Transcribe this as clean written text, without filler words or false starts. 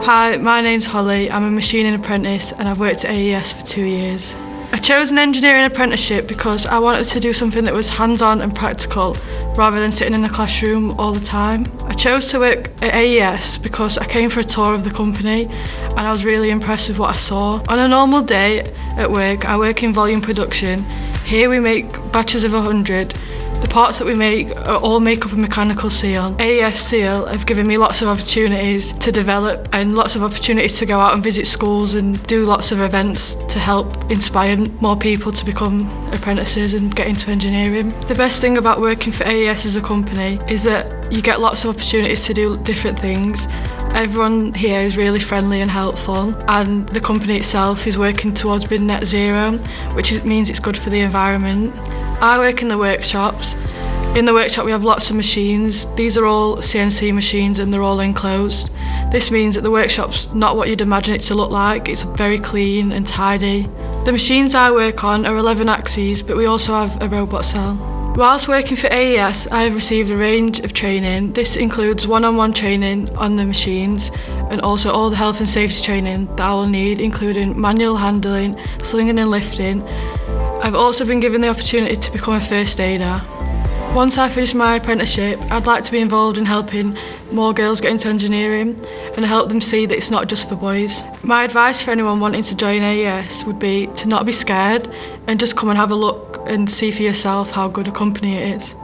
Hi, my name's Holly. I'm a machining apprentice and I've worked at AES for 2 years. I chose an engineering apprenticeship because I wanted to do something that was hands-on and practical rather than sitting in a classroom all the time. I chose to work at AES because I came for a tour of the company and I was really impressed with what I saw. On a normal day at work, I work in volume production. Here we make batches of 100. The parts that we make all make up a mechanical seal. AESSEAL have given me lots of opportunities to develop and lots of opportunities to go out and visit schools and do lots of events to help inspire more people to become apprentices and get into engineering. The best thing about working for AES as a company is that you get lots of opportunities to do different things. Everyone here is really friendly and helpful, and the company itself is working towards being net zero, which means it's good for the environment. I work in the workshops. In the workshop we have lots of machines. These are all CNC machines and they're all enclosed. This means that the workshop's not what you'd imagine it to look like. It's very clean and tidy. The machines I work on are 11 axes, but we also have a robot cell. Whilst working for AES, I have received a range of training. This includes one-on-one training on the machines and also all the health and safety training that I will need, including manual handling, slinging and lifting. I've also been given the opportunity to become a first aider. Once I finish my apprenticeship, I'd like to be involved in helping more girls get into engineering and help them see that it's not just for boys. My advice for anyone wanting to join AES would be to not be scared and just come and have a look and see for yourself how good a company it is.